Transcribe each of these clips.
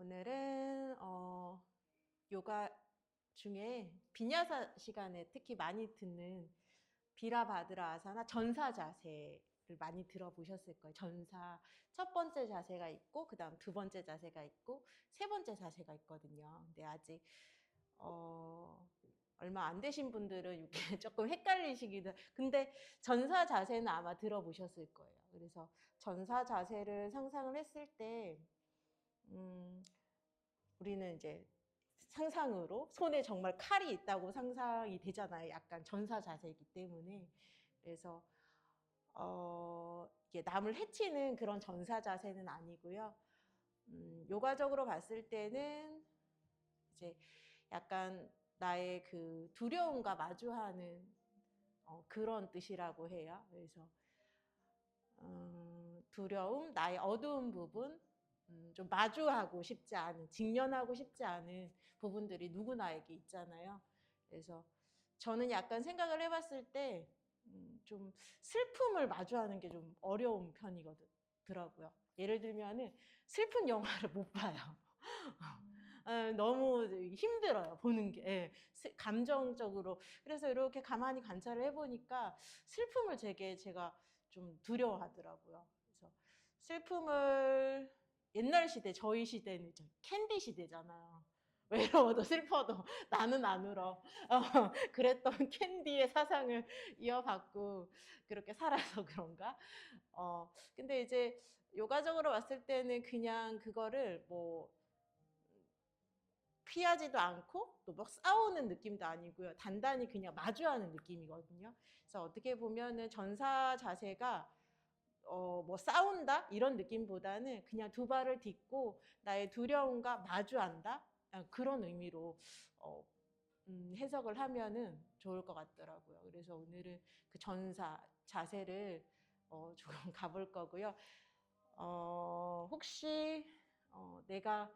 오늘은 요가 중에 비냐사 시간에 특히 많이 듣는 비라바드라 아사나 전사 자세를 많이 들어보셨을 거예요. 전사 첫 번째 자세가 있고 그다음 두 번째 자세가 있고 세 번째 자세가 있거든요. 근데 아직 얼마 안 되신 분들은 이게 조금 헷갈리시기도. 근데 전사 자세는 아마 들어보셨을 거예요. 그래서 전사 자세를 상상을 했을 때 우리는 이제 상상으로 손에 정말 칼이 있다고 상상이 되잖아요. 약간 전사 자세이기 때문에. 그래서 이게 남을 해치는 그런 전사 자세는 아니고요. 요가적으로 봤을 때는 이제 약간 나의 그 두려움과 마주하는 그런 뜻이라고 해요. 그래서 두려움, 나의 어두운 부분, 좀 마주하고 싶지 않은, 직면하고 싶지 않은 부분들이 누구나에게 있잖아요. 그래서 저는 약간 생각을 해봤을 때 좀 슬픔을 마주하는 게 좀 어려운 편이더라고요. 예를 들면은 슬픈 영화를 못 봐요. 너무 힘들어요, 보는 게. 예, 감정적으로. 그래서 이렇게 가만히 관찰을 해보니까 슬픔을 제가 좀 두려워하더라고요. 그래서 슬픔을 옛날 시대, 저희 시대는 캔디 시대잖아요. 외로워도 슬퍼도 나는 안 울어. 그랬던 캔디의 사상을 이어받고 그렇게 살아서 그런가? 근데 이제 요가적으로 봤을 때는 그냥 그거를 뭐 피하지도 않고 또 막 싸우는 느낌도 아니고요. 단단히 그냥 마주하는 느낌이거든요. 그래서 어떻게 보면은 전사 자세가 뭐 싸운다 이런 느낌보다는 그냥 두 발을 딛고 나의 두려움과 마주한다 그런 의미로 해석을 하면은 좋을 것 같더라고요. 그래서 오늘은 그 전사 자세를 조금 가볼 거고요. 혹시 내가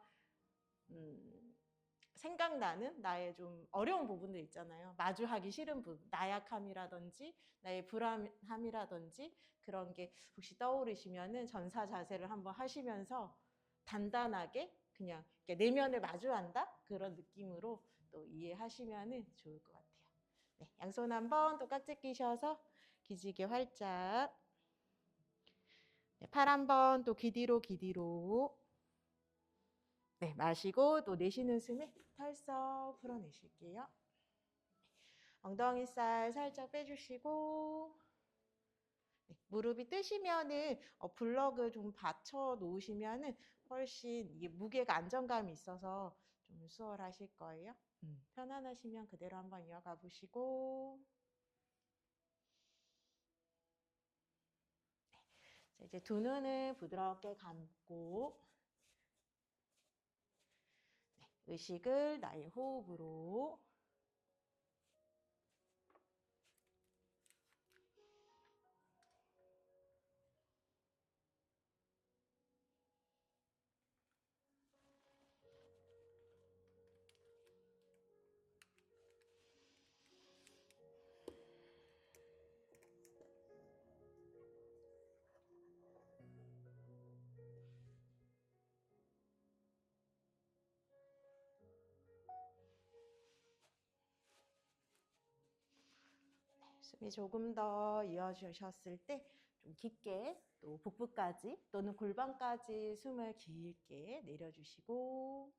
생각나는 나의 좀 어려운 부분들 있잖아요. 마주하기 싫은 부분, 나약함이라든지 나의 불안함이라든지 그런 게 혹시 떠오르시면은 전사 자세를 한번 하시면서 단단하게 그냥 내면을 마주한다 그런 느낌으로 또 이해하시면은 좋을 것 같아요. 네, 양손 한번 또 깍지 끼셔서 기지개 활짝. 네, 팔 한번 또 귀 뒤로. 네, 마시고 또 내쉬는 숨에 털썩 풀어내실게요. 엉덩이 살 살짝 빼주시고 네, 무릎이 뜨시면은 블럭을 좀 받쳐 놓으시면은 훨씬 이게 무게가 안정감이 있어서 좀 수월하실 거예요. 편안하시면 그대로 한번 이어가 보시고 자, 이제 두 눈을 부드럽게 감고 네, 의식을 나의 호흡으로 숨이 조금 더 이어주셨을 때 좀 깊게 또 복부까지 또는 골반까지 숨을 길게 내려주시고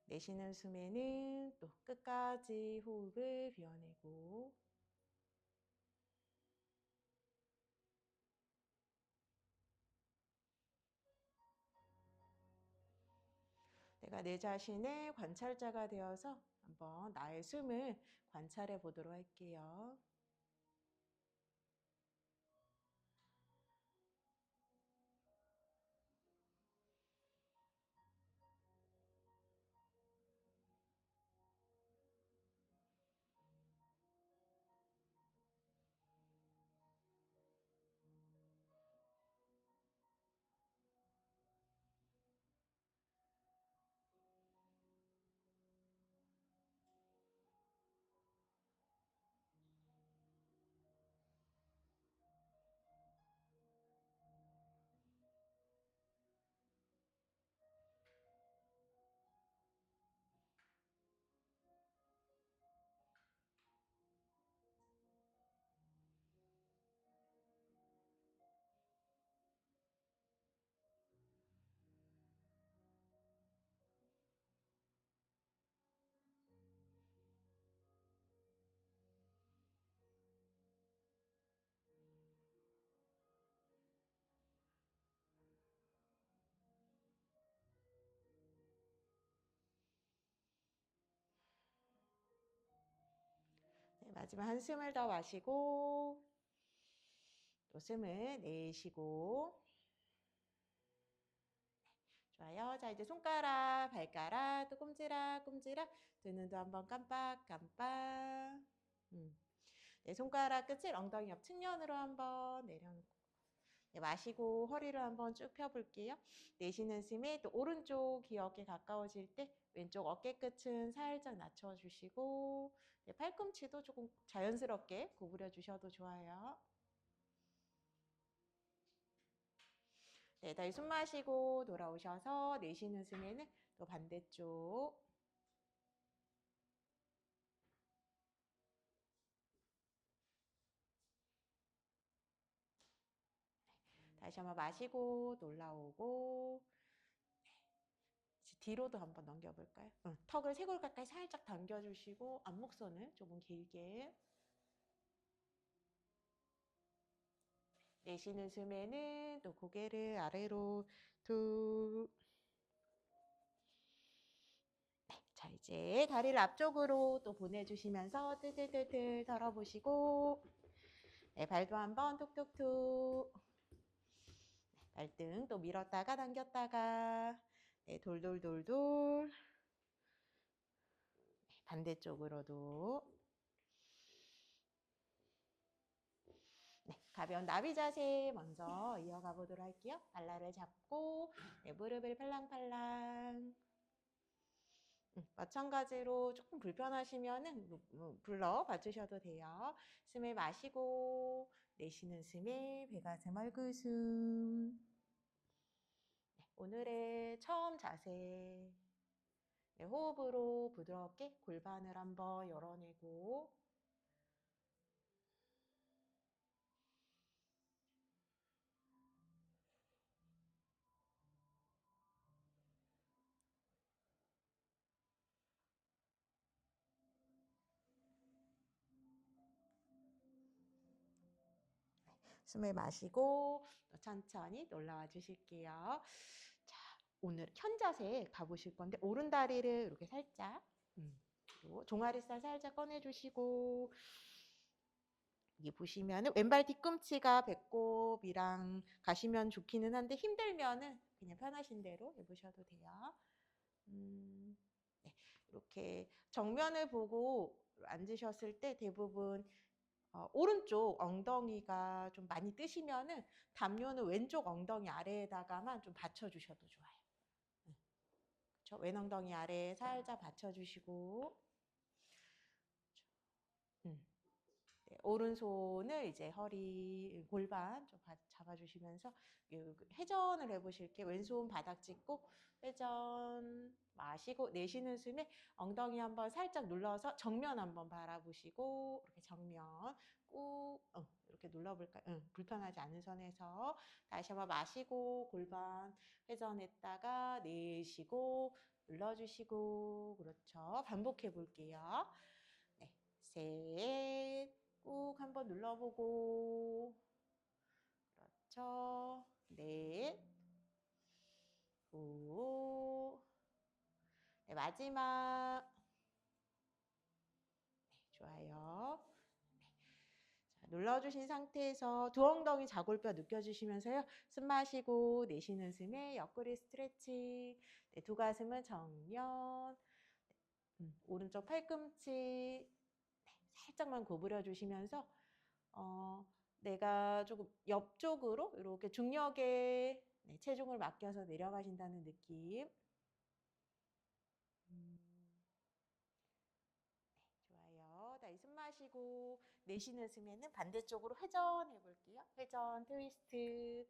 내쉬는 숨에는 또 끝까지 호흡을 비워내고 내가 내 자신의 관찰자가 되어서 한번 나의 숨을 관찰해 보도록 할게요. 마지막 한숨을 더 마시고 또 숨을 내쉬고. 좋아요. 자, 이제 손가락, 발가락, 또 꼼지락, 꼼지락. 두 눈도 한번 깜빡깜빡. 네, 손가락 끝을 엉덩이 옆 측면으로 한번 내려놓고. 네, 마시고 허리를 한번 쭉 펴볼게요. 내쉬는 숨에 또 오른쪽 귀 어깨 가까워질 때 왼쪽 어깨 끝은 살짝 낮춰주시고, 네, 팔꿈치도 조금 자연스럽게 구부려 주셔도 좋아요. 네, 다시 숨 마시고 돌아오셔서 내쉬는 숨에는 또 반대쪽. 다시 한번 마시고 올라오고. 이제 뒤로도 한번 넘겨볼까요? 턱을 쇄골 가까이 살짝 당겨주시고 앞목선을 조금 길게. 내쉬는 숨에는 또 고개를 아래로 툭. 네, 자, 이제 다리를 앞쪽으로 또 보내주시면서 뜨들뜨들 털어보시고, 네, 발도 한번 툭툭툭. 네, 발등 또 밀었다가 당겼다가. 네, 돌돌돌돌. 네, 반대쪽으로도. 네, 가벼운 나비 자세 먼저 이어가 보도록 할게요. 발라를 잡고, 네, 무릎을 팔랑팔랑. 마찬가지로 조금 불편하시면은 불러 봐주셔도 돼요. 숨을 마시고 내쉬는 숨에 배가슴 얼굴숨. 네, 오늘의 처음 자세. 네, 호흡으로 부드럽게 골반을 한번 열어내고. 숨을 마시고 천천히 올라와 주실게요. 자, 오늘 현 자세 가보실 건데 오른 다리를 이렇게 살짝 그리고 종아리살 살짝 꺼내주시고, 여기 보시면은 왼발 뒤꿈치가 배꼽이랑 가시면 좋기는 한데 힘들면은 그냥 편하신 대로 해보셔도 돼요. 네, 이렇게 정면을 보고 앉으셨을 때 대부분 오른쪽 엉덩이가 좀 많이 뜨시면은 담요는 왼쪽 엉덩이 아래에다가만 좀 받쳐주셔도 좋아요. 그렇죠? 왼 엉덩이 아래에 살짝 받쳐주시고, 네, 오른손을 이제 허리, 골반 좀 잡아주시면서 회전을 해보실게요. 왼손 바닥 짚고 회전 마시고 내쉬는 숨에 엉덩이 한번 살짝 눌러서 정면 한번 바라보시고 이렇게 정면 꾹 이렇게 눌러볼까요? 불편하지 않은 선에서 다시 한번 마시고 골반 회전했다가 내쉬고 눌러주시고. 그렇죠. 반복해 볼게요. 네, 셋. 꾹 한번 눌러보고. 그렇죠. 넷. 오. 네, 마지막. 네, 좋아요. 자, 눌러주신 상태에서 두 엉덩이 자골뼈 느껴주시면서요. 숨 마시고 내쉬는 숨에 옆구리 스트레칭. 네, 두 가슴은 정면. 오른쪽 팔꿈치 네, 살짝만 구부려 주시면서 내가 조금 옆쪽으로 이렇게 중력에 네, 체중을 맡겨서 내려가신다는 느낌. 좋아요. 다시 숨 마시고 내쉬는 숨에는 반대쪽으로 회전해 볼게요. 회전 트위스트.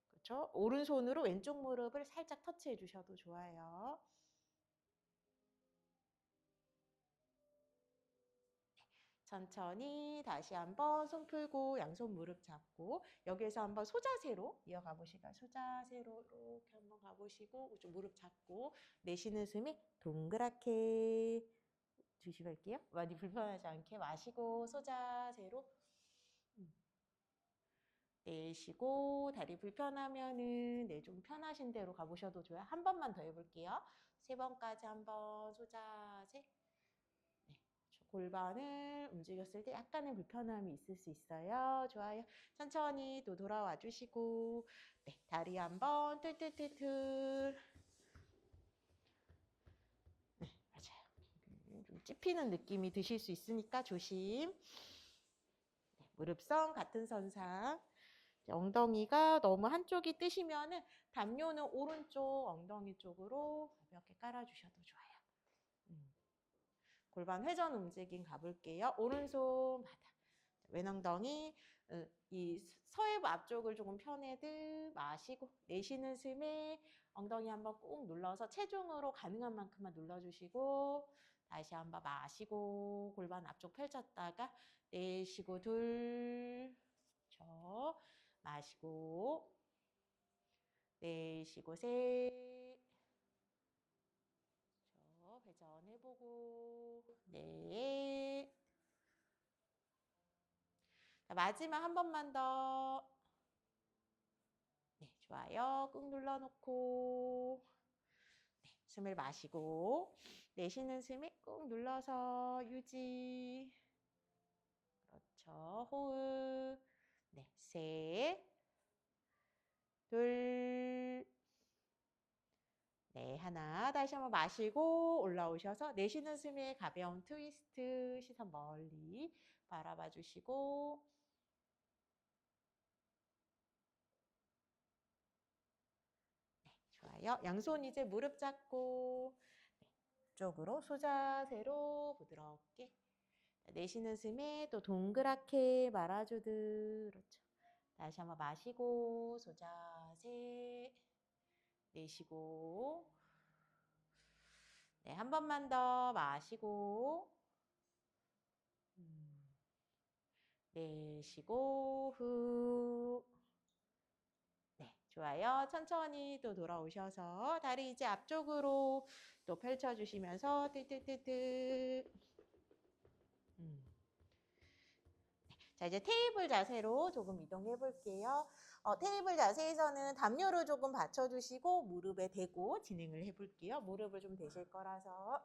그렇죠? 오른손으로 왼쪽 무릎을 살짝 터치해 주셔도 좋아요. 천천히 다시 한번 손 풀고 양손 무릎 잡고 여기에서 한번 소자세로 이어가 보실까요? 소자세로 이렇게 한번 가보시고 좀 무릎 잡고 내쉬는 숨이 동그랗게 조심할게요. 많이 불편하지 않게 마시고 소자세로 내쉬고 다리 불편하면은 네, 좀 편하신 대로 가보셔도 좋아요. 한 번만 더 해볼게요. 세 번까지 한번 소자세. 네, 골반을 움직였을 때 약간의 불편함이 있을 수 있어요. 좋아요. 천천히 또 돌아와 주시고, 네, 다리 한번 틀틀틀틀. 네, 맞아요. 좀 찝히는 느낌이 드실 수 있으니까 조심. 네, 무릎선 같은 선상. 엉덩이가 너무 한쪽이 뜨시면은 담요는 오른쪽 엉덩이 쪽으로 가볍게 깔아주셔도 좋아요. 골반 회전 움직임 가볼게요. 오른손 바닥, 왼 엉덩이, 이 서해부 앞쪽을 조금 펴내듯 마시고 내쉬는 숨에 엉덩이 한번 꾹 눌러서 체중으로 가능한 만큼만 눌러주시고 다시 한번 마시고 골반 앞쪽 펼쳤다가 내쉬고 둘, 저 마시고 내쉬고 셋, 저 회전해보고 넷. 자, 마지막 한 번만 더. 네, 좋아요. 꾹 눌러놓고 네, 숨을 마시고 내쉬는 숨에 꾹 눌러서 유지. 그렇죠. 호흡. 네, 셋, 둘, 네, 하나. 다시 한번 마시고 올라오셔서 내쉬는 숨에 가벼운 트위스트, 시선 멀리 바라봐 주시고 네, 좋아요. 양손 이제 무릎 잡고 네, 쪽으로 소자세로 부드럽게 내쉬는 숨에 또 동그랗게 말아주듯 그렇죠. 다시 한번 마시고 소자세 내쉬고 네, 한 번만 더 마시고 내쉬고 후. 네, 좋아요. 천천히 또 돌아오셔서 다리 이제 앞쪽으로 또 펼쳐주시면서 뜰뜰뜰뜰. 자, 이제 테이블 자세로 조금 이동해 볼게요. 테이블 자세에서는 담요를 조금 받쳐주시고 무릎에 대고 진행을 해 볼게요. 무릎을 좀 대실 거라서.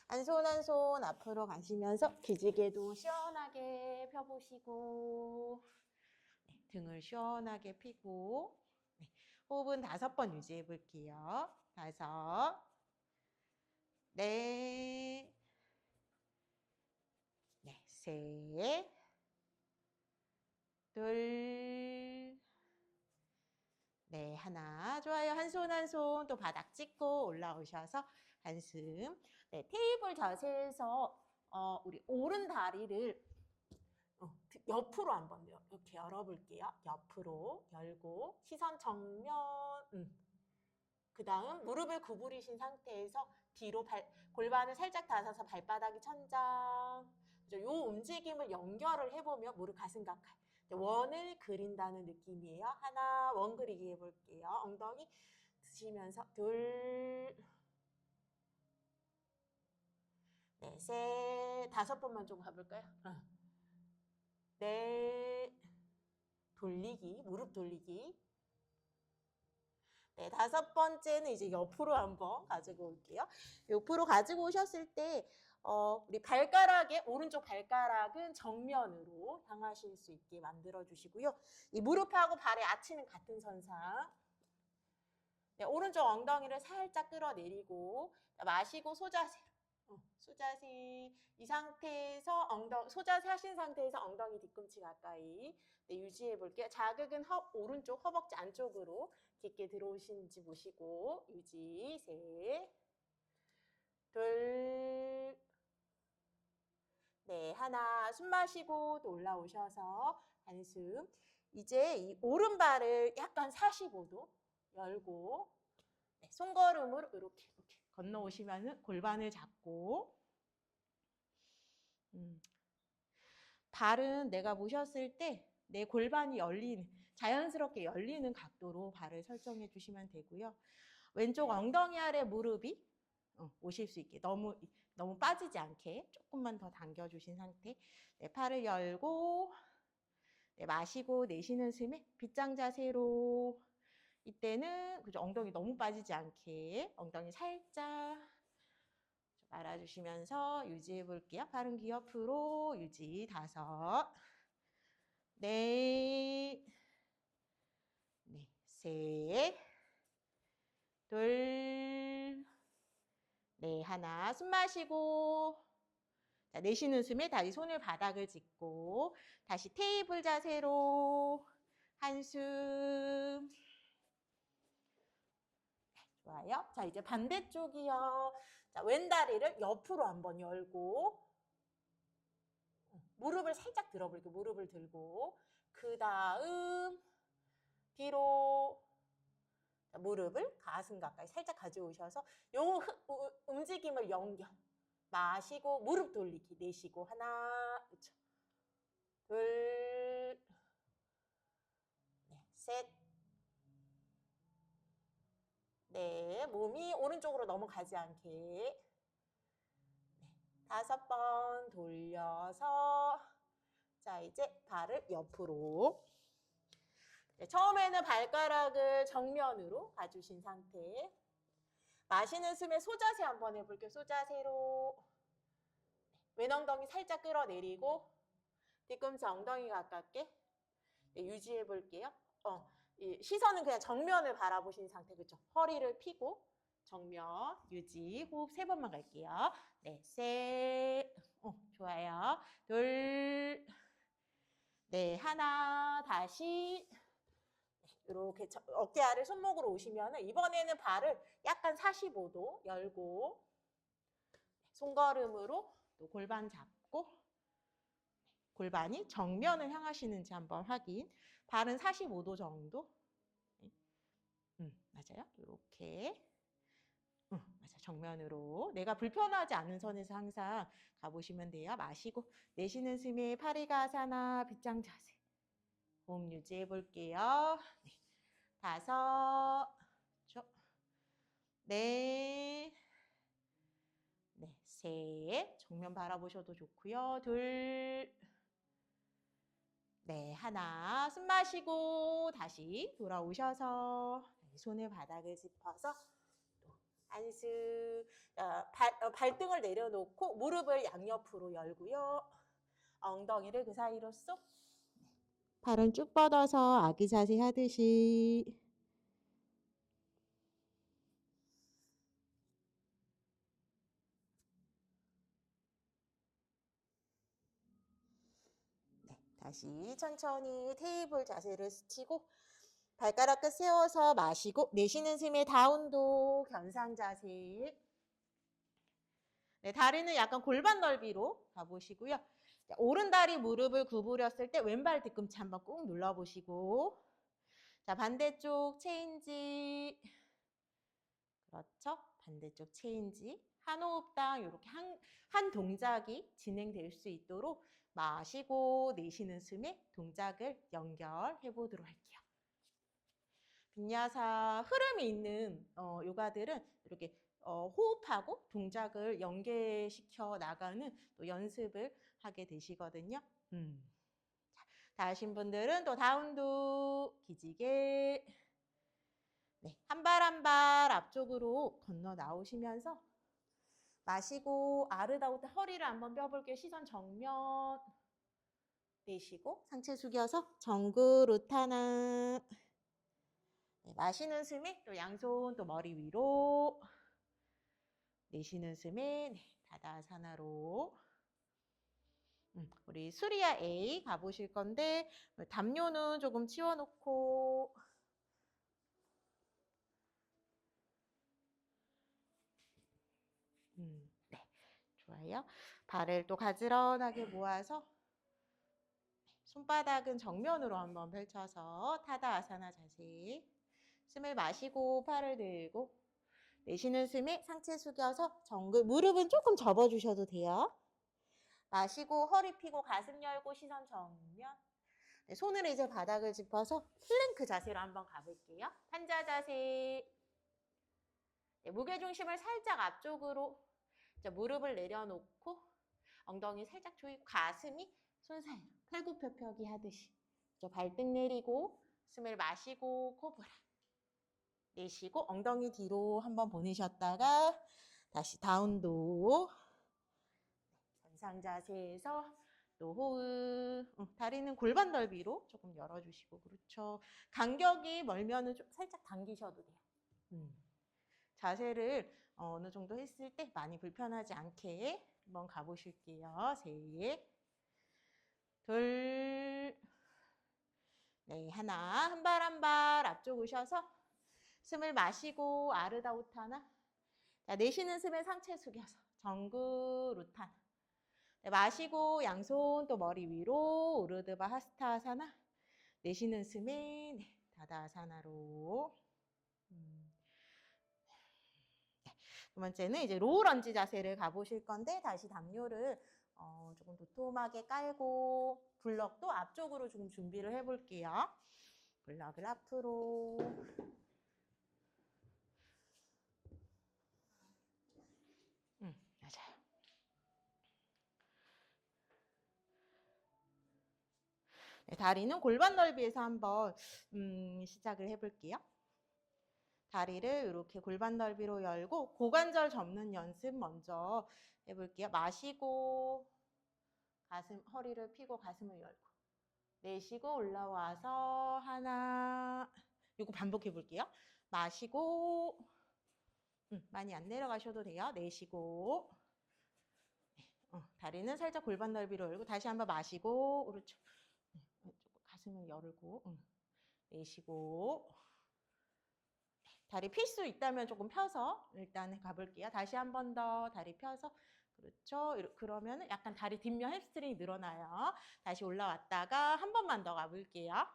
한 손 한 손 앞으로 가시면서 기지개도 시원하게 펴보시고 네, 등을 시원하게 피고 네, 호흡은 5번 유지해 볼게요. 5, 네, 네, 셋, 둘, 네, 하나. 좋아요. 한 손 한 손 또 바닥 찍고 올라오셔서 한숨. 네, 테이블 자세에서 우리 오른 다리를 옆으로 한번 이렇게 열어볼게요. 옆으로 열고 시선 정면. 그 다음 무릎을 구부리신 상태에서 뒤로 골반을 살짝 닫아서 발바닥이 천장. 이 움직임을 연결을 해보면 무릎 가슴 가까이 원을 그린다는 느낌이에요. 하나 원 그리기 해볼게요. 엉덩이 드시면서 둘, 네, 셋, 5번만 좀 가볼까요? 넷, 돌리기, 무릎 돌리기. 네, 5번째는 이제 옆으로 한번 가지고 올게요. 옆으로 가지고 오셨을 때 우리 발가락의 오른쪽 발가락은 정면으로 향하실 수 있게 만들어 주시고요. 이 무릎하고 발의 아치는 같은 선상. 네, 오른쪽 엉덩이를 살짝 끌어내리고 마시고 소자세. 소자세. 이 상태에서 소자세 하신 상태에서 엉덩이 뒤꿈치 가까이 네, 유지해 볼게요. 자극은 오른쪽 허벅지 안쪽으로 깊게 들어오시는지 보시고 유지. 셋, 둘, 네, 하나. 숨 마시고 또 올라오셔서 한숨. 이제 이 오른발을 약간 45도 열고 네, 손걸음으로 이렇게 건너오시면 골반을 잡고 발은 내가 모셨을 때 내 골반이 자연스럽게 열리는 각도로 발을 설정해 주시면 되고요. 왼쪽 엉덩이 아래 무릎이 오실 수 있게 너무 빠지지 않게 조금만 더 당겨주신 상태. 네, 팔을 열고 네, 마시고 내쉬는 숨에 빗장 자세로 이때는 그죠, 엉덩이 너무 빠지지 않게 엉덩이 살짝 잡아주시면서 유지해 볼게요. 발은 귀 옆으로 유지 5, 넷, 네, 셋, 둘, 네, 하나. 숨 마시고 자, 내쉬는 숨에 다시 손을 바닥을 짚고 다시 테이블 자세로 한숨. 좋아요. 자, 이제 반대쪽이요. 자, 왼다리를 옆으로 한번 열고 무릎을 살짝 들어볼게요. 무릎을 들고 그 다음 뒤로 자, 무릎을 가슴 가까이 살짝 가져오셔서 요 움직임을 연결. 마시고 무릎 돌리기. 내쉬고 하나, 그렇죠. 둘, 네, 셋, 네, 몸이 오른쪽으로 넘어가지 않게. 네, 5번 돌려서 자, 이제 발을 옆으로. 네, 처음에는 발가락을 정면으로 가주신 상태. 마시는 숨에 소자세 한번 해볼게요. 소자세로. 왼 엉덩이 살짝 끌어내리고 뒤꿈치 엉덩이 가깝게 네, 유지해 볼게요. 이 시선은 그냥 정면을 바라보신 상태. 그렇죠? 허리를 펴고 정면 유지. 호흡 3번만 갈게요. 네, 셋. 좋아요. 둘. 네, 하나. 다시. 이렇게 어깨 아래 손목으로 오시면 이번에는 발을 약간 45도 열고 손걸음으로 또 골반 잡고 골반이 정면을 향하시는지 한번 확인. 발은 45도 정도. 맞아요. 이렇게. 맞아. 정면으로. 내가 불편하지 않은 선에서 항상 가보시면 돼요. 마시고 내쉬는 숨에 파리가사나 빗장 자세. 호흡 유지해 볼게요. 네. 5, 넷, 네, 셋. 정면 바라보셔도 좋고요. 둘, 네, 하나. 숨 마시고 다시 돌아오셔서 손을 바닥을 짚어서 한숨. 발등을 내려놓고 무릎을 양옆으로 열고요. 엉덩이를 그 사이로 쏙. 발은 쭉 뻗어서 아기 자세 하듯이. 네, 다시 천천히 테이블 자세를 스치고 발가락 끝 세워서 마시고 내쉬는 숨에 다운도 견상 자세. 네, 다리는 약간 골반 넓이로 가보시고요. 자, 오른다리 무릎을 구부렸을 때 왼발 뒤꿈치 한번 꾹 눌러보시고 자, 반대쪽 체인지. 그렇죠. 반대쪽 체인지. 한 호흡당 이렇게 한 동작이 진행될 수 있도록 마시고 내쉬는 숨에 동작을 연결해 보도록 할게요. 빈야사 흐름이 있는 요가들은 이렇게 호흡하고 동작을 연계시켜 나가는 또 연습을 하게 되시거든요. 다 하신 분들은 또 다운도 기지개. 네, 한 발 한 발 앞쪽으로 건너 나오시면서 마시고 아르다우트 허리를 한번 펴볼게요. 시선 정면. 내쉬고 상체 숙여서 정글 우타나. 네, 마시는 숨에 또 양손 또 머리 위로. 내쉬는 숨에 네, 다다사나로. 우리 수리야 A 가보실 건데 담요는 조금 치워놓고 네, 좋아요. 발을 또 가지런하게 모아서 손바닥은 정면으로 한번 펼쳐서 타다아사나 자세. 숨을 마시고 팔을 들고 내쉬는 숨에 상체 숙여서 정글. 무릎은 조금 접어주셔도 돼요. 마시고 허리 펴고 가슴 열고 시선 정면. 네, 손을 이제 바닥을 짚어서 플랭크 자세로 한번 가볼게요. 판자 자세. 네, 무게중심을 살짝 앞쪽으로 자, 무릎을 내려놓고 엉덩이 살짝 조이고 가슴이 손 사이로 팔굽혀펴기 하듯이 발등 내리고 숨을 마시고 코브라. 내쉬고 엉덩이 뒤로 한번 보내셨다가 다시 다운도. 정상 자세에서 또 호흡. 다리는 골반 넓이로 조금 열어주시고, 그렇죠. 간격이 멀면은 좀 살짝 당기셔도 돼요. 자세를 어느 정도 했을 때 많이 불편하지 않게 한번 가보실게요. 셋, 둘, 네, 하나. 한 발 한 발 앞쪽 오셔서 숨을 마시고 아르다 우타나. 자, 내쉬는 숨에 상체 숙여서 정구 루타나. 네, 마시고 양손 또 머리 위로 우르드바 하스타사나. 내쉬는 숨에 네, 다다사나로. 두 번째는 이제 로우 런지 자세를 가보실 건데, 다시 담요를 조금 도톰하게 깔고 블럭도 앞쪽으로 좀 준비를 해볼게요. 블럭을 앞으로. 맞아요. 네, 다리는 골반 넓이에서 한번 시작을 해볼게요. 다리를 이렇게 골반 넓이로 열고 고관절 접는 연습 먼저 해볼게요. 마시고 가슴, 허리를 펴고 가슴을 열고 내쉬고 올라와서 하나. 이거 반복해 볼게요. 마시고 많이 안 내려가셔도 돼요. 내쉬고 다리는 살짝 골반 넓이로 열고 다시 한번 마시고, 그렇죠. 가슴을 열고 내쉬고. 다리 필 수 있다면 조금 펴서 일단 가볼게요. 다시 한 번 더 다리 펴서. 그렇죠. 그러면 약간 다리 뒷면 햄스트링이 늘어나요. 다시 올라왔다가 한 번만 더 가볼게요.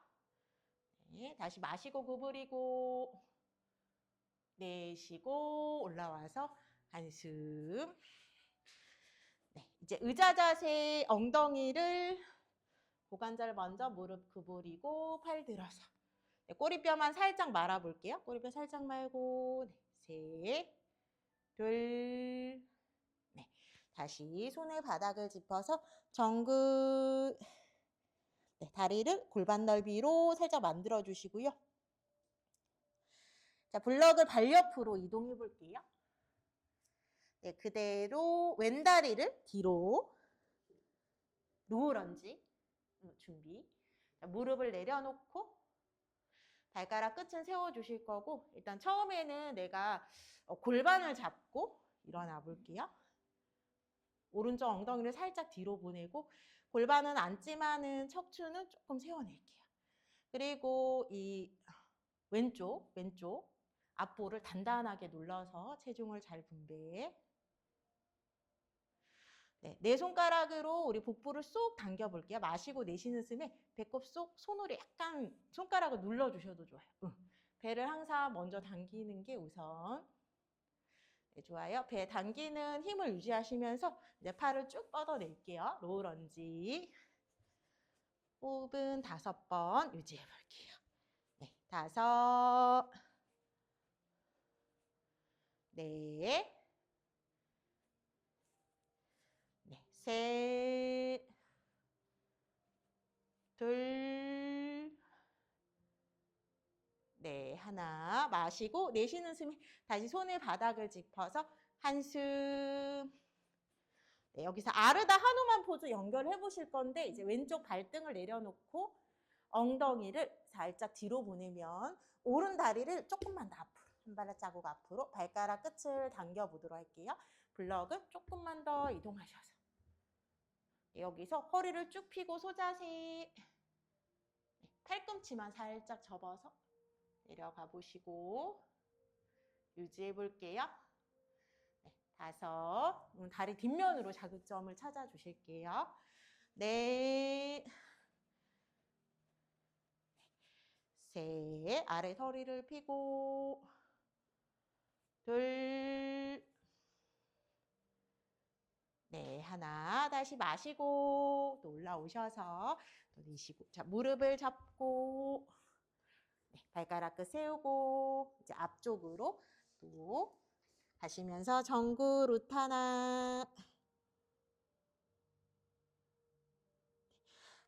네, 다시 마시고 구부리고 내쉬고 올라와서 한숨. 네, 이제 의자 자세, 엉덩이를 고관절 먼저 무릎 구부리고 팔 들어서. 네, 꼬리뼈만 살짝 말아볼게요. 꼬리뼈 살짝 말고. 네, 셋, 둘, 네. 다시 손을 바닥을 짚어서 정긋. 네, 다리를 골반 넓이로 살짝 만들어 주시고요. 자, 블럭을 발 옆으로 이동해 볼게요. 네, 그대로 왼다리를 뒤로 로우 런지 준비. 자, 무릎을 내려놓고 발가락 끝은 세워주실 거고, 일단 처음에는 내가 골반을 잡고 일어나 볼게요. 오른쪽 엉덩이를 살짝 뒤로 보내고 골반은 앉지만은 척추는 조금 세워낼게요. 그리고 이 왼쪽 앞볼을 단단하게 눌러서 체중을 잘 분배. 네, 네 손가락으로 우리 복부를 쏙 당겨볼게요. 마시고 내쉬는 숨에 배꼽 쏙 손으로 약간 손가락을 눌러주셔도 좋아요. 배를 항상 먼저 당기는 게 우선. 네, 좋아요. 배 당기는 힘을 유지하시면서 이제 팔을 쭉 뻗어낼게요. 로우 런지. 호흡은 5번 유지해 볼게요. 네, 5, 네, 네, 셋, 둘, 네, 하나. 마시고 내쉬는 숨에 다시 손을 바닥을 짚어서 한숨. 네, 여기서 아르다 한우만 포즈 연결해 보실 건데, 이제 왼쪽 발등을 내려놓고 엉덩이를 살짝 뒤로 보내면 오른 다리를 조금만 더 앞으로, 한 발자국 앞으로 발가락 끝을 당겨 보도록 할게요. 블럭은 조금만 더 이동하셔서. 네, 여기서 허리를 쭉 펴고 소자세. 네, 팔꿈치만 살짝 접어서 내려가 보시고 유지해 볼게요. 네, 5. 다리 뒷면으로 자극점을 찾아 주실게요. 네, 셋. 아래 허리를 펴고 둘, 네, 하나. 다시 마시고 또 올라오셔서 또 내쉬고. 자, 무릎을 잡고 네, 발가락 끝 세우고 이제 앞쪽으로 또 가시면서 정구 루타나.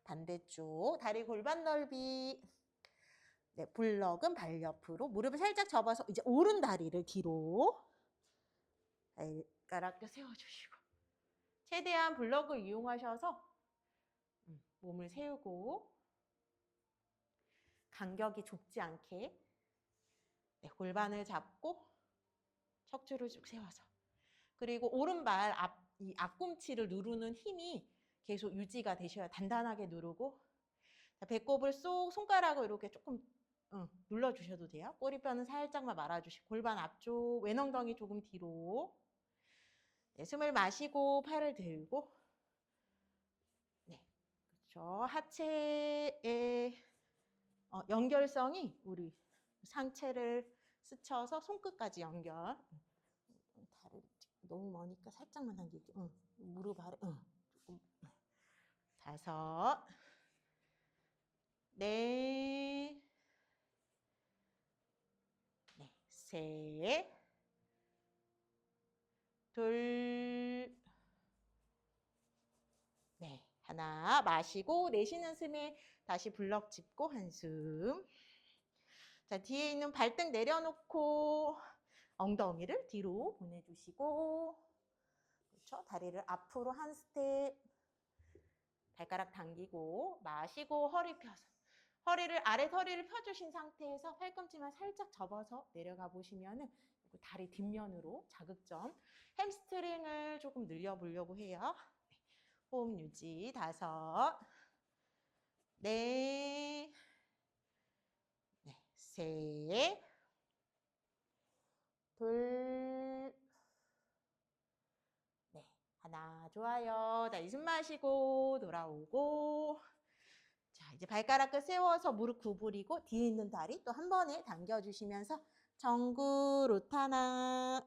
반대쪽 다리 골반 넓이. 네, 블럭은 발 옆으로 무릎을 살짝 접어서 이제 오른 다리를 뒤로 발가락 끝 세워주시고 최대한 블럭을 이용하셔서 몸을 세우고 간격이 좁지 않게 네, 골반을 잡고 척추를 쭉 세워서 그리고 오른발 이 앞꿈치를 누르는 힘이 계속 유지가 되셔야 단단하게 누르고 자, 배꼽을 쏙 손가락으로 이렇게 조금 눌러주셔도 돼요. 꼬리뼈는 살짝만 말아주시고 골반 앞쪽 왼엉덩이 조금 뒤로 네, 숨을 마시고 팔을 들고 네, 그렇죠. 하체의 연결성이 우리 상체를 스쳐서 손끝까지 연결. 다리 너무 머니까 살짝만 당기기. 무릎 아래. 조금. 5, 네, 3, 2, 네, 하나 마시고 내쉬는 숨에 다시 블럭 짚고 한숨. 자, 뒤에 있는 발등 내려놓고 엉덩이를 뒤로 보내주시고 그렇죠? 다리를 앞으로 한 스텝 발가락 당기고 마시고 허리 펴서 아래 허리를 펴주신 상태에서 팔꿈치만 살짝 접어서 내려가 보시면은 다리 뒷면으로 자극점 햄스트링을 조금 늘려보려고 해요. 호흡 유지 5, 네, 3, 2, 네, 하나 좋아요. 자, 숨 마시고 돌아오고 자, 이제 발가락 끝 세워서 무릎 구부리고 뒤에 있는 다리 또 한 번에 당겨주시면서 정구 로타나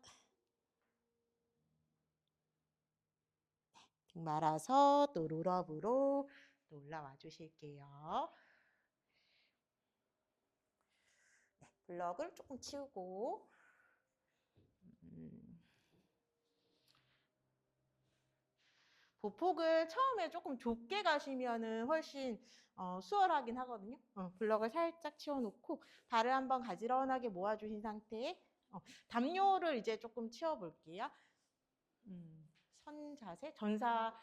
등 말아서 또 롤업으로 또 올라와 주실게요. 네, 블럭을 조금 치우고 보폭을 처음에 조금 좁게 가시면은 훨씬 수월하긴 하거든요. 블럭을 살짝 치워놓고 발을 한번 가지런하게 모아주신 상태에 담요를 이제 조금 치워볼게요. 선 자세, 전사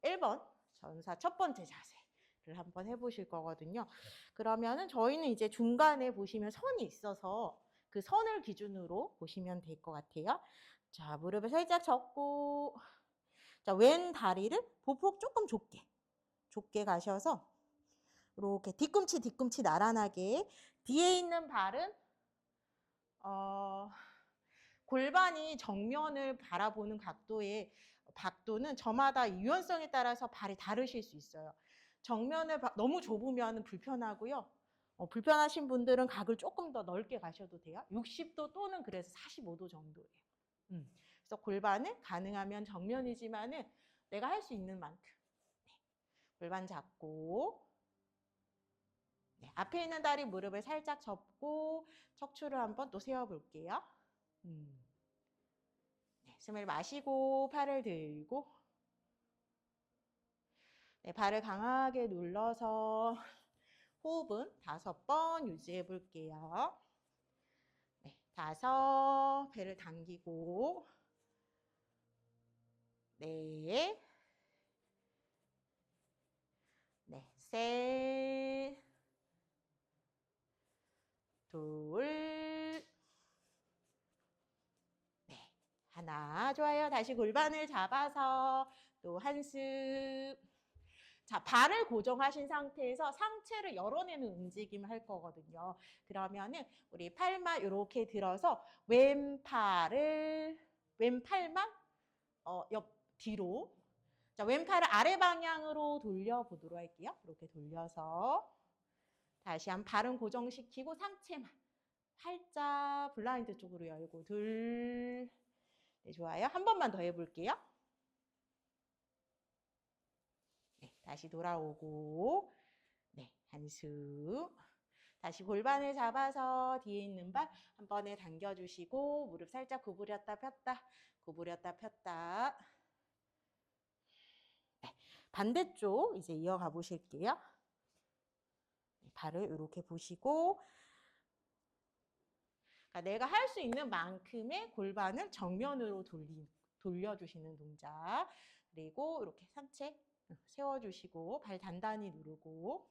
1번, 전사 첫 번째 자세를 한번 해보실 거거든요. 그러면은 저희는 이제 중간에 보시면 선이 있어서 그 선을 기준으로 보시면 될 것 같아요. 자, 무릎을 살짝 접고 자, 왼 다리를 보폭 조금 좁게 가셔서 이렇게 뒤꿈치 나란하게 뒤에 있는 발은 골반이 정면을 바라보는 각도는 저마다 유연성에 따라서 발이 다르실 수 있어요. 정면을 너무 좁으면 불편하고요. 불편하신 분들은 각을 조금 더 넓게 가셔도 돼요. 60도 또는 그래서 45도 정도예요. 그래서 골반은 가능하면 정면이지만은 내가 할 수 있는 만큼 네. 골반 잡고 네. 앞에 있는 다리 무릎을 살짝 접고 척추를 한번 또 세워볼게요. 네. 숨을 마시고 팔을 들고 네. 발을 강하게 눌러서 호흡은 5번 유지해 볼게요. 네. 5, 배를 당기고 네, 셋, 둘, 네, 하나. 좋아요. 다시 골반을 잡아서 또 한숨. 자, 발을 고정하신 상태에서 상체를 열어내는 움직임을 할 거거든요. 그러면은 우리 팔만 이렇게 들어서 왼팔만 옆 뒤로 자, 왼팔을 아래 방향으로 돌려보도록 할게요. 이렇게 돌려서 다시 한 발은 고정시키고 상체만 살짝 블라인드 쪽으로 열고 둘, 네, 좋아요. 한 번만 더 해볼게요. 네, 다시 돌아오고 네, 한숨. 다시 골반을 잡아서 뒤에 있는 발 한 번에 당겨주시고 무릎 살짝 구부렸다 폈다 구부렸다 폈다 네, 반대쪽 이제 이어가 보실게요. 발을 이렇게 보시고 그러니까 내가 할 수 있는 만큼의 골반을 정면으로 돌려주시는 동작. 그리고 이렇게 상체 세워주시고 발 단단히 누르고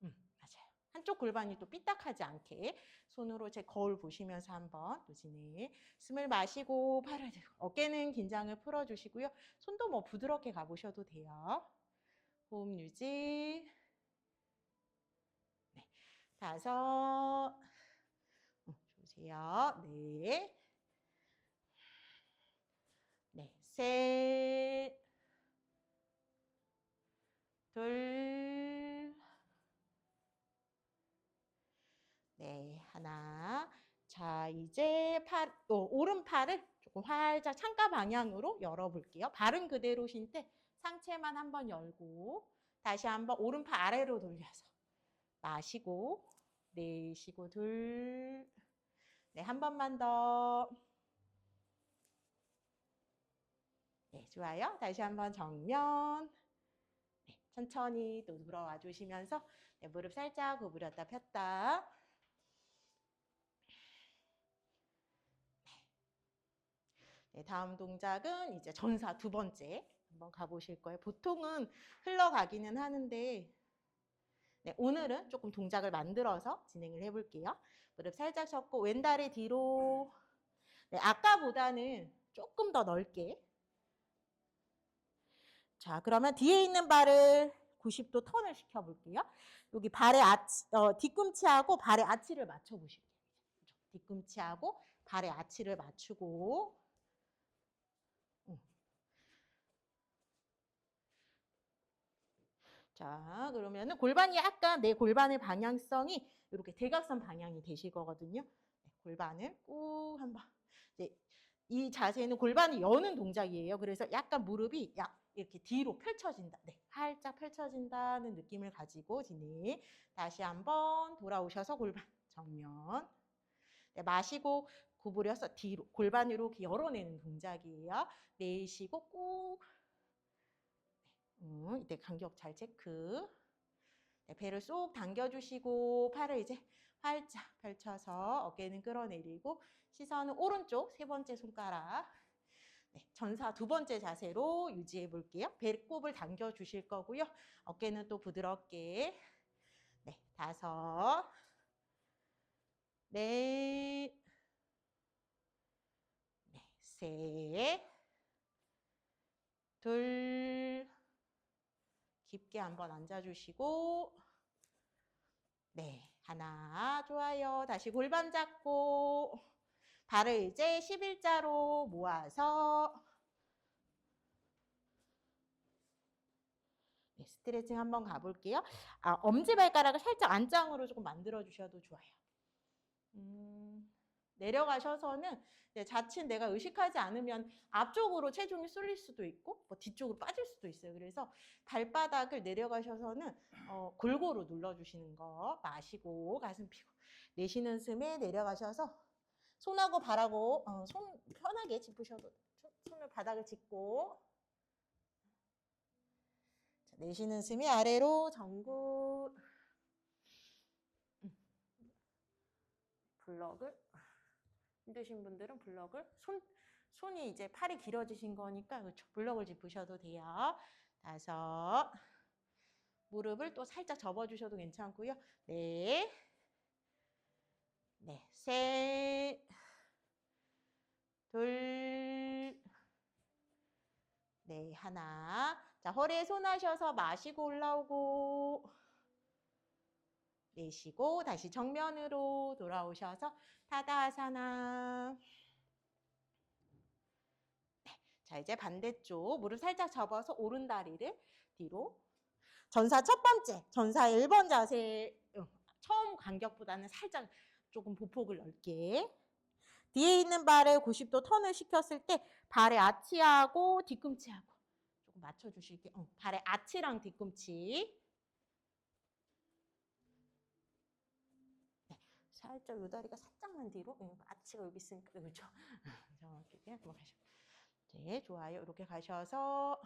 맞아요. 한쪽 골반이 또 삐딱하지 않게 손으로 제 거울 보시면서 한번 또 진행. 숨을 마시고 팔을 들고 어깨는 긴장을 풀어주시고요. 손도 뭐 부드럽게 가보셔도 돼요. 호흡 유지. 네. 5. 좋으세요. 네. 네. 3. 2. 네. 1. 자, 이제 오른팔을 조금 활짝 창가 방향으로 열어볼게요. 발은 그대로 신 때 상체만 한번 열고 다시 한번 오른팔 아래로 돌려서 마시고 내쉬고 둘. 네, 한 번만 더. 네, 좋아요. 다시 한번 정면. 네, 천천히 또 들어와 주시면서 네, 무릎 살짝 구부렸다 폈다. 네, 다음 동작은 이제 전사 2번째 한번 가보실 거예요. 보통은 흘러가기는 하는데 네, 오늘은 조금 동작을 만들어서 진행을 해볼게요. 무릎 살짝 접고 왼다리 뒤로. 네, 아까보다는 조금 더 넓게. 자, 그러면 뒤에 있는 발을 90도 턴을 시켜볼게요. 여기 발의 뒤꿈치하고 발의 아치를 맞춰보실게요. 뒤꿈치하고 발의 아치를 맞추고. 자, 그러면은 골반이 약간 내 골반의 방향성이 이렇게 대각선 방향이 되실 거거든요. 네, 골반을 꾹 한번. 네, 이 자세는 골반을 여는 동작이에요. 그래서 약간 무릎이 이렇게 뒤로 펼쳐진다. 네, 활짝 펼쳐진다는 느낌을 가지고 진행. 다시 한번 돌아오셔서 골반 정면. 네, 마시고 구부려서 뒤로 골반을 이렇게 열어내는 동작이에요. 내쉬고 꾹. 이때 간격 잘 체크. 네, 배를 쏙 당겨주시고 팔을 이제 활짝 펼쳐서 어깨는 끌어내리고 시선은 오른쪽 3번째 손가락. 네, 전사 2번째 자세로 유지해 볼게요. 배꼽을 당겨 주실 거고요. 어깨는 또 부드럽게. 네, 5. 네. 네, 3. 2. 깊게 한번 앉아주시고. 네, 1. 좋아요. 다시 골반 잡고 발을 이제 11자로 모아서 네, 스트레칭 한번 가볼게요. 엄지발가락을 살짝 안짱으로 조금 만들어 주셔도 좋아요. 내려가셔서는 자칫 내가 의식하지 않으면 앞쪽으로 체중이 쏠릴 수도 있고 뭐 뒤쪽으로 빠질 수도 있어요. 그래서 발바닥을 내려가셔서는 골고루 눌러주시는 거. 마시고 가슴 펴고 내쉬는 숨에 내려가셔서 손하고 발하고 손 편하게 짚으셔도 손을 바닥을 짚고 자, 내쉬는 숨이 아래로 정굿. 블럭을 힘드신 분들은 블럭을 손이 이제 팔이 길어지신 거니까 그렇죠. 블럭을 짚으셔도 돼요. 5. 무릎을 또 살짝 접어주셔도 괜찮고요. 네. 네. 3. 2. 네. 1. 자, 허리에 손 하셔서 마시고 올라오고 내쉬고 다시 정면으로 돌아오셔서 타다아사나. 자, 이제 반대쪽 무릎 살짝 접어서 오른 다리를 뒤로. 전사 1번째, 전사 1번 자세 처음 간격보다는 살짝 조금 보폭을 넓게. 뒤에 있는 발을 90도 턴을 시켰을 때 발의 아치하고 뒤꿈치하고 조금 맞춰주실게요. 발의 아치랑 뒤꿈치. 네, 살짝 요 다리가 살짝만 뒤로. 아치가 여기 있으니까 그렇죠. 정확하게 한번 가시고. 네, 좋아요. 이렇게 가셔서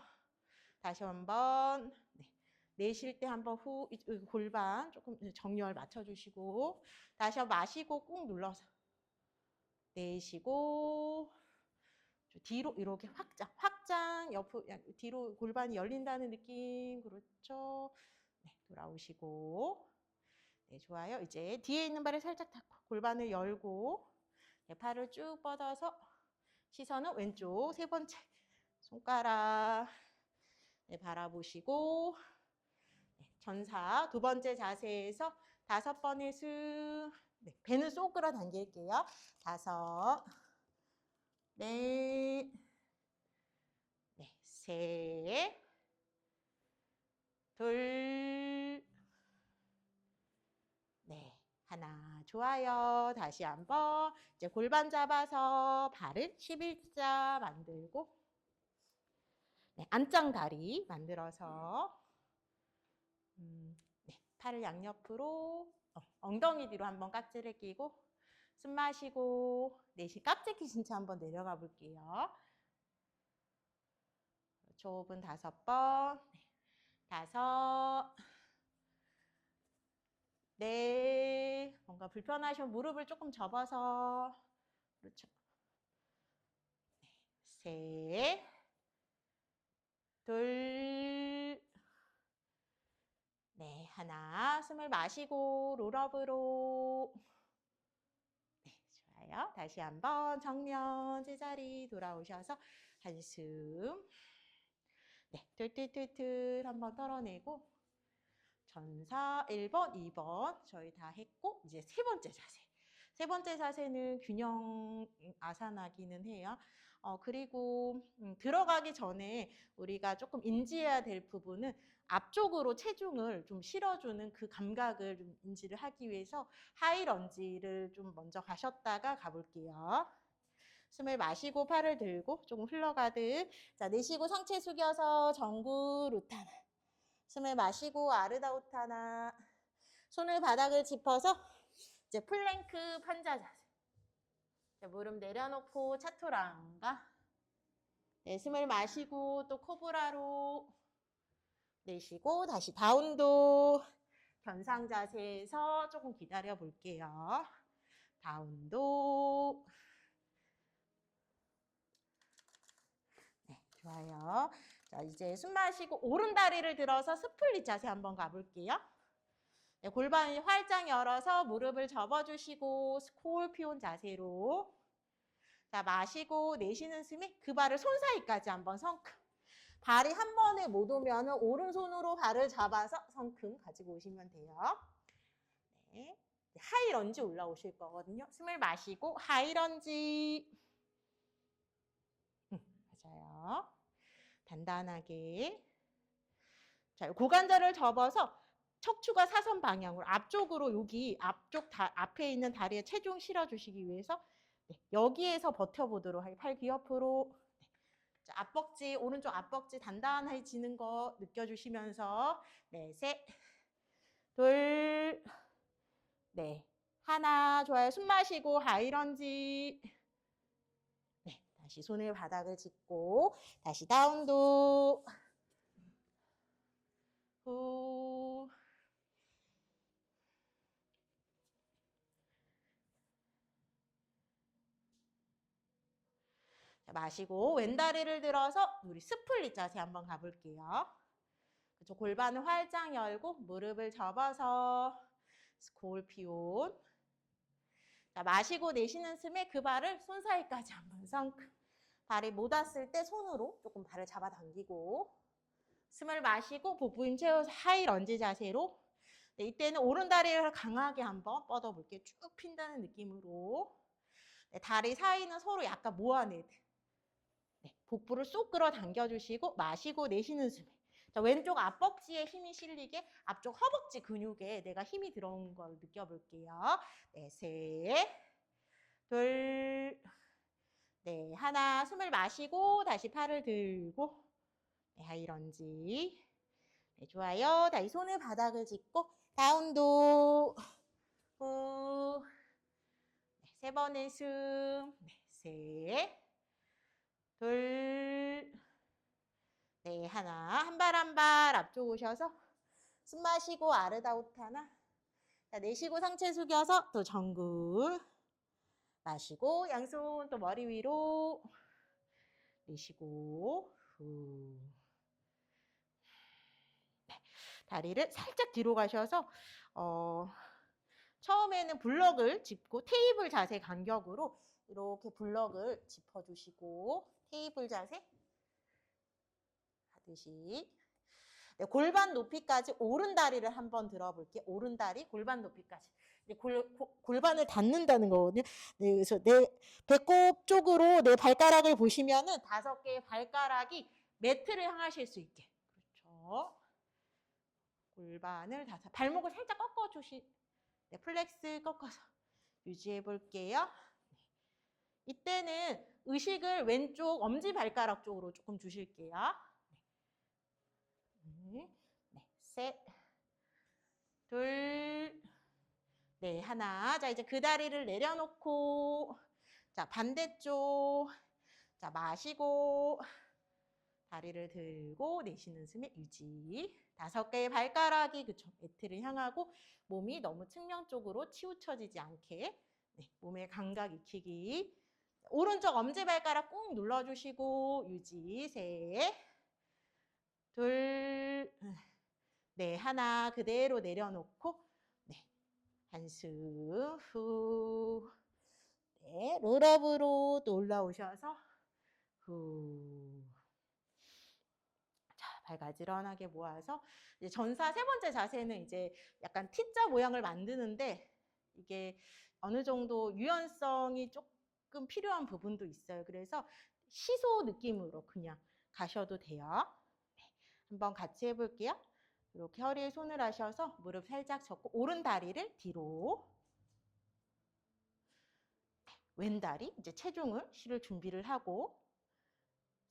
다시 한번. 네. 내쉴 때 한번 골반 조금 정렬 맞춰주시고 다시 한번 마시고 꾹 눌러서 내쉬고 뒤로 이렇게 확장, 옆으로, 뒤로 골반이 열린다는 느낌. 그렇죠. 네, 돌아오시고. 네, 좋아요. 이제 뒤에 있는 발을 살짝 닫고 골반을 열고 네, 팔을 쭉 뻗어서 시선은 왼쪽 세 번째 손가락 네, 바라보시고 네, 전사 두 번째 자세에서 5번의 숨 네, 배는 쏙 끌어당길게요. 5, 넷, 네, 셋, 둘, 네, 하나. 좋아요. 다시 한번 이제 골반 잡아서 발을 11자 만들고 네, 안짱 다리 만들어서 네, 팔을 양옆으로 엉덩이 뒤로 한번 깍지를 끼고 숨 마시고 내쉬 깍지 신체 한번 내려가 볼게요. 좁은 5번, 네, 5, 네, 뭔가 불편하시면 무릎을 조금 접어서 그렇죠. 네, 셋, 둘, 네, 하나. 숨을 마시고 롤업으로 네, 좋아요. 다시 한번 정면 제자리 돌아오셔서 한숨 네, 툴툴툴툴 한번 털어내고 전사 1번, 2번 저희 다 했고 이제 세 번째 자세. 세 번째 자세는 균형 아사나기는 해요. 그리고 들어가기 전에 우리가 조금 인지해야 될 부분은 앞쪽으로 체중을 좀 실어주는 그 감각을 좀 인지를 하기 위해서 하이런지를 좀 먼저 가셨다가 가볼게요. 숨을 마시고 팔을 들고 조금 흘러가듯. 자, 내쉬고 상체 숙여서 정구 루타나. 숨을 마시고 아르다 우타나. 손을 바닥을 짚어서 이제 플랭크 판자 자세. 자, 무릎 내려놓고 차토랑가. 네, 숨을 마시고 또 코브라로 내쉬고 다시 다운도. 견상 자세에서 조금 기다려 볼게요. 다운도. 네, 좋아요. 자, 이제 숨 마시고 오른 다리를 들어서 스플릿 자세 한번 가볼게요. 네, 골반을 활짝 열어서 무릎을 접어주시고 스콜피온 자세로. 자, 마시고 내쉬는 숨에 그 발을 손 사이까지 한번 성큼. 발이 한 번에 못 오면 오른손으로 발을 잡아서 성큼 가지고 오시면 돼요. 네. 하이런지 올라오실 거거든요. 숨을 마시고 하이런지. 맞아요. 단단하게. 자, 고관절을 접어서 척추가 사선 방향으로 앞쪽으로 여기 앞쪽 앞에 있는 다리에 체중 실어주시기 위해서 네, 여기에서 버텨보도록 하게 팔 귀 옆으로 네. 자, 앞벅지 오른쪽 앞벅지 단단해지는 거 느껴주시면서 네, 셋, 둘, 네, 하나. 좋아요. 숨 마시고 하이런지. 네, 다시 손을 바닥을 짚고 다시 다운도. 후. 자, 마시고 왼다리를 들어서 우리 스플릿 자세 한번 가볼게요. 그렇죠. 골반을 활짝 열고 무릎을 접어서 스콜피온. 자, 마시고 내쉬는 숨에 그 발을 손 사이까지 한번 성큼. 발이 못 왔을 때 손으로 조금 발을 잡아당기고 숨을 마시고 복부힘 채워서 하이 런지 자세로 네, 이때는 오른 다리를 강하게 한번 뻗어볼게요. 쭉 핀다는 느낌으로 네, 다리 사이는 서로 약간 모아내듯 네, 복부를 쏙 끌어당겨주시고 마시고 내쉬는 숨에 자, 왼쪽 앞벅지에 힘이 실리게 앞쪽 허벅지 근육에 내가 힘이 들어오는 걸 느껴볼게요. 네, 셋, 둘, 네, 하나. 숨을 마시고 다시 팔을 들고 네, 하이런지. 네, 좋아요. 다시 손을 바닥을 짚고 다운도. 후. 네, 세 번의 숨. 네, 셋, 둘, 네, 하나. 한 발 한 발 앞쪽 오셔서 숨 마시고 아르다우타나. 자, 내쉬고 상체 숙여서 또 정굴. 마시고 양손 또 머리 위로. 내쉬고, 후. 네. 다리를 살짝 뒤로 가셔서, 처음에는 블럭을 짚고 테이블 자세 간격으로 이렇게 블럭을 짚어주시고, 테이블 자세 하듯이. 네, 골반 높이까지 오른 다리를 한번 들어볼게요. 오른 다리 골반 높이까지. 골반을 닫는다는 거거든요. 네, 그래서 내 배꼽 쪽으로 내 발가락을 보시면은 5개의 발가락이 매트를 향하실 수 있게. 그렇죠. 골반을 발목을 살짝 네, 플렉스 꺾어서 유지해 볼게요. 이때는 의식을 왼쪽 엄지발가락 쪽으로 조금 주실게요. 네, 셋, 둘, 네, 하나. 자, 이제 그 다리를 내려놓고, 자, 반대쪽. 자, 마시고, 다리를 들고, 내쉬는 숨에 유지. 5개의 발가락이, 그쵸, 매트를 향하고, 몸이 너무 측면 쪽으로 치우쳐지지 않게, 네, 몸의 감각 익히기. 오른쪽 엄지발가락 꾹 눌러주시고, 유지. 셋, 둘, 네, 하나. 그대로 내려놓고, 네, 한숨 후. 네, 롤업으로 또 올라오셔서 후. 자, 발 가지런하게 모아서 이제 전사 3번째 자세는 이제 약간 T자 모양을 만드는데 이게 어느 정도 유연성이 조금 필요한 부분도 있어요. 그래서 시소 느낌으로 그냥 가셔도 돼요. 네, 한번 같이 해볼게요. 이렇게 허리에 손을 하셔서 무릎 살짝 접고 오른 다리를 뒤로, 왼다리 이제 체중을 실을 준비를 하고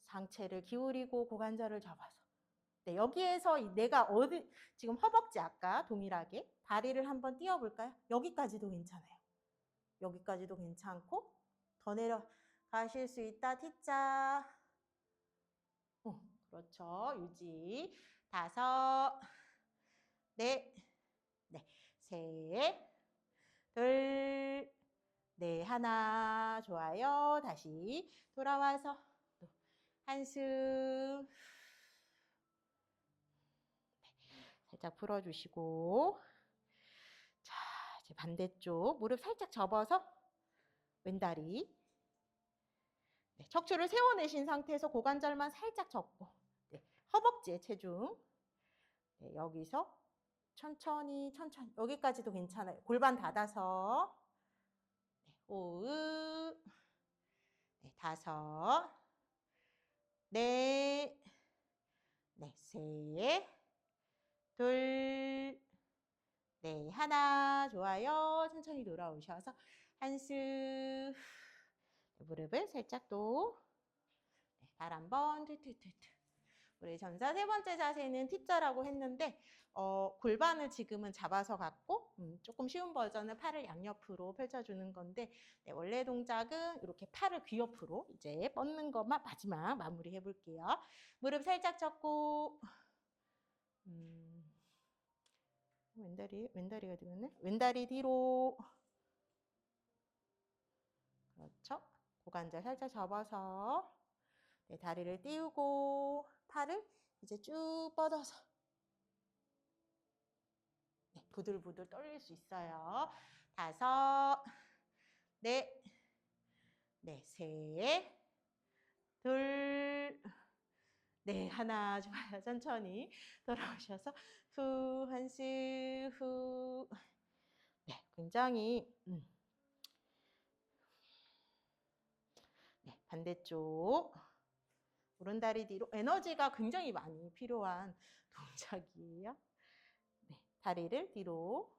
상체를 기울이고 고관절을 잡아서, 네, 여기에서 내가 지금 허벅지 아까 동일하게 다리를 한번 띄워볼까요? 여기까지도 괜찮아요. 여기까지도 괜찮고 더 내려가실 수 있다. T자. 그렇죠. 유지. 5, 넷, 네, 셋, 둘, 네, 하나. 좋아요. 다시 돌아와서 또 한숨. 살짝 풀어주시고, 자, 이제 반대쪽 무릎 살짝 접어서 왼다리, 네, 척추를 세워내신 상태에서 고관절만 살짝 접고, 네, 허벅지에 체중, 네, 여기서 천천히 여기까지도 괜찮아요. 골반 닫아서, 네, 호흡, 네, 5, 넷, 네, 셋, 둘, 네, 하나. 좋아요. 천천히 돌아오셔서 한숨. 무릎을 살짝 또, 네, 발 한번 툴툴툴툴. 우리 전사 3번째 자세는 T자라고 했는데 골반을 지금은 잡아서 갖고 조금 쉬운 버전은 팔을 양옆으로 펼쳐주는 건데, 네, 원래 동작은 이렇게 팔을 귀옆으로 이제 뻗는 것만 마지막 마무리 해볼게요. 무릎 살짝 접고, 왼다리가 되겠네. 왼다리 뒤로. 그렇죠. 고관절 살짝 접어서, 네, 다리를 띄우고 팔을 이제 쭉 뻗어서, 네, 부들부들 떨릴 수 있어요. 5, 넷, 네, 셋, 둘, 네, 하나. 좋아요. 천천히 돌아오셔서 후, 한숨 후. 네, 굉장히 네, 반대쪽 오른다리 뒤로 에너지가 굉장히 많이 필요한 동작이에요. 네, 다리를 뒤로,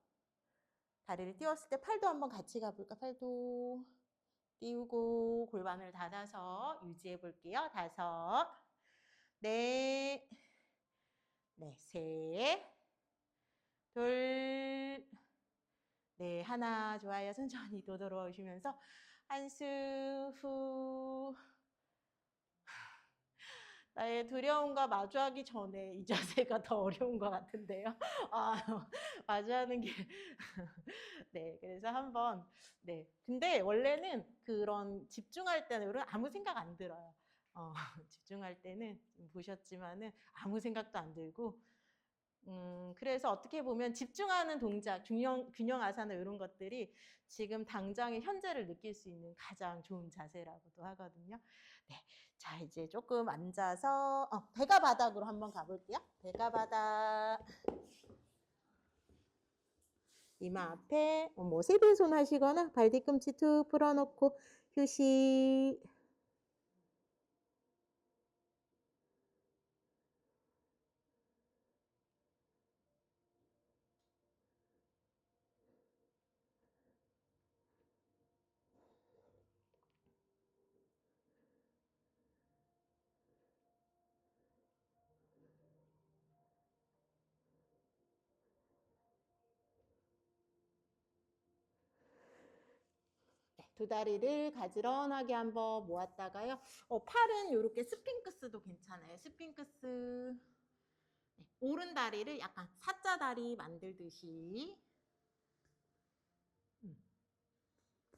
다리를 띄웠을 때 팔도 한번 같이 가볼까? 팔도 띄우고 골반을 닫아서 유지해 볼게요. 5, 넷, 네, 셋, 둘, 네, 하나. 좋아요. 천천히 또 돌아오시면서 한숨 후. 나의 두려움과 마주하기 전에 이 자세가 더 어려운 것 같은데요. 마주하는 게. 네, 그래서 한번, 네. 근데 원래는 그런 집중할 때는 아무 생각 안 들어요. 집중할 때는 보셨지만은 아무 생각도 안 들고 그래서 어떻게 보면 집중하는 동작, 균형 아사나 이런 것들이 지금 당장의 현재를 느낄 수 있는 가장 좋은 자세라고도 하거든요. 네. 자, 이제 조금 앉아서 배가 바닥으로 한번 가볼게요. 배가 바닥. 이마 앞에 뭐 세빈손 하시거나 발 뒤꿈치 툭 풀어놓고 휴식. 두 다리를 가지런하게 한번 모았다가요. 팔은 이렇게 스핑크스도 괜찮아요. 스핑크스. 네, 오른 다리를 약간 사자 다리 만들듯이.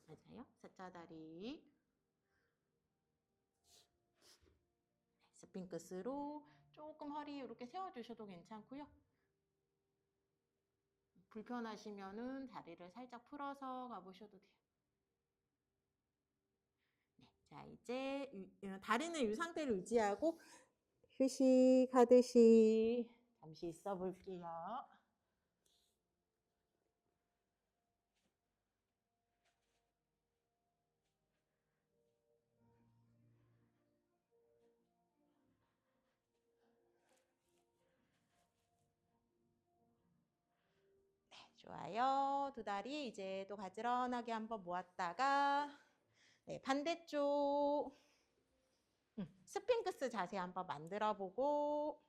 맞아요. 사자 다리. 스핑크스로 조금 허리 이렇게 세워주셔도 괜찮고요. 불편하시면은 다리를 살짝 풀어서 가보셔도 돼요. 네, 자, 이제 다리는 이 상태를 유지하고 휴식하듯이 잠시 있어 볼게요. 좋아요. 두 다리 이제 또 가지런하게 한번 모았다가 네, 반대쪽 스핑크스 자세 한번 만들어 보고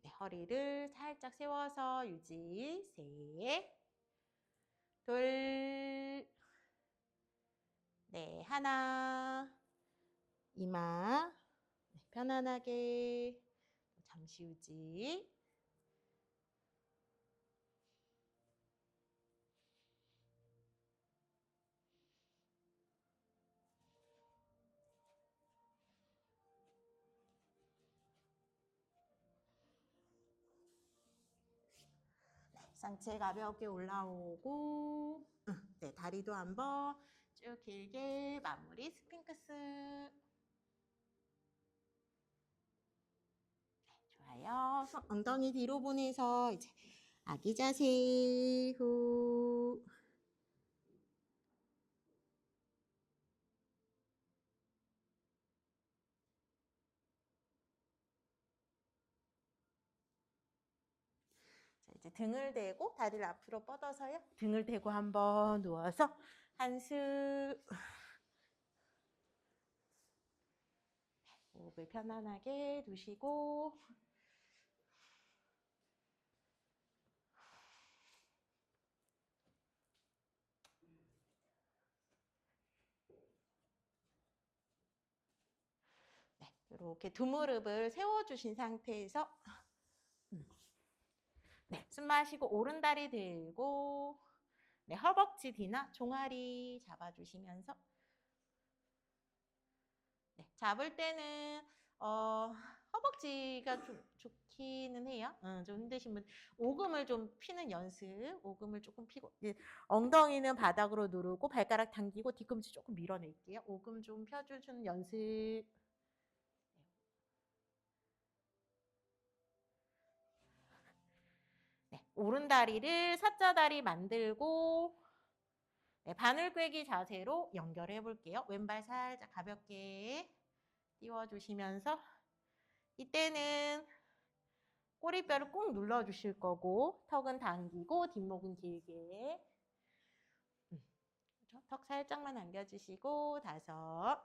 네, 허리를 살짝 세워서 유지. 셋, 둘, 네, 하나, 이마 네, 편안하게 잠시 유지. 상체 가볍게 올라오고 네, 다리도 한번 쭉 길게 마무리. 스핑크스. 네, 좋아요. 엉덩이 뒤로 보내서 이제 아기 자세 후. 자, 이제 등을 대고 다리를 앞으로 뻗어서요. 등을 대고 한번 누워서 한숨. 호흡을 편안하게 두시고 네, 이렇게 두 무릎을 세워주신 상태에서 네, 숨 마시고 오른 다리 들고 네, 허벅지 뒤나 종아리 잡아주시면서 네, 잡을 때는 허벅지가 좀 좋기는 해요. 좀 힘드신 분 오금을 좀 피는 연습. 오금을 조금 피고 엉덩이는 바닥으로 누르고 발가락 당기고 뒤꿈치 조금 밀어낼게요. 오금 좀 펴주는 연습. 네, 오른 다리를 사자 다리 만들고 네, 바늘 꿰기 자세로 연결해 볼게요. 왼발 살짝 가볍게 띄워주시면서 이때는 꼬리뼈를 꾹 눌러주실 거고 턱은 당기고 뒷목은 길게 그렇죠? 턱 살짝만 당겨주시고 다섯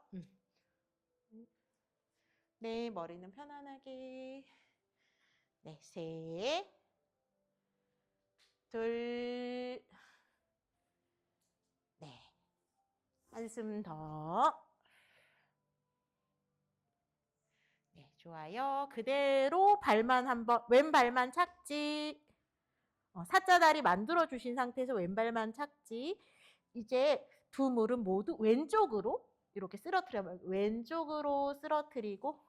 네, 머리는 편안하게 네, 셋 둘 네, 한숨 더 네, 좋아요. 그대로 발만 한번 왼발만 착지 사자 다리 만들어 주신 상태에서 왼발만 착지 이제 두 무릎 모두 왼쪽으로 이렇게 쓰러뜨려. 왼쪽으로 쓰러뜨리고,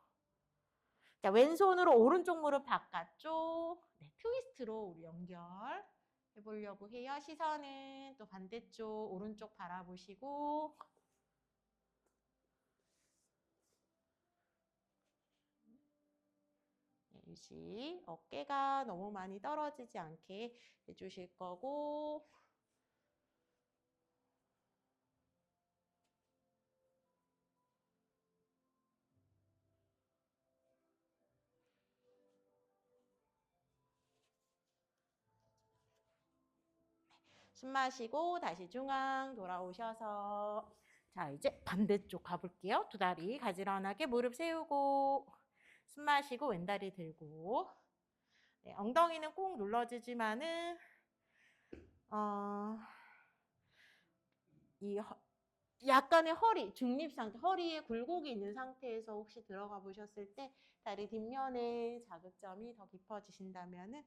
자, 왼손으로 오른쪽 무릎 바깥쪽, 네, 트위스트로 우리 연결 해보려고 해요. 시선은 또 반대쪽 오른쪽 바라보시고, 네, 유지. 어깨가 너무 많이 떨어지지 않게 해주실 거고, 숨 마시고 다시 중앙 돌아오셔서, 자, 이제 반대쪽 가볼게요. 두 다리 가지런하게 무릎 세우고, 숨 마시고 왼다리 들고, 네, 엉덩이는 꼭 눌러주지만은 이 약간의 허리, 중립 상태, 허리에 굴곡이 있는 상태에서 혹시 들어가 보셨을 때 다리 뒷면에 자극점이 더 깊어지신다면은,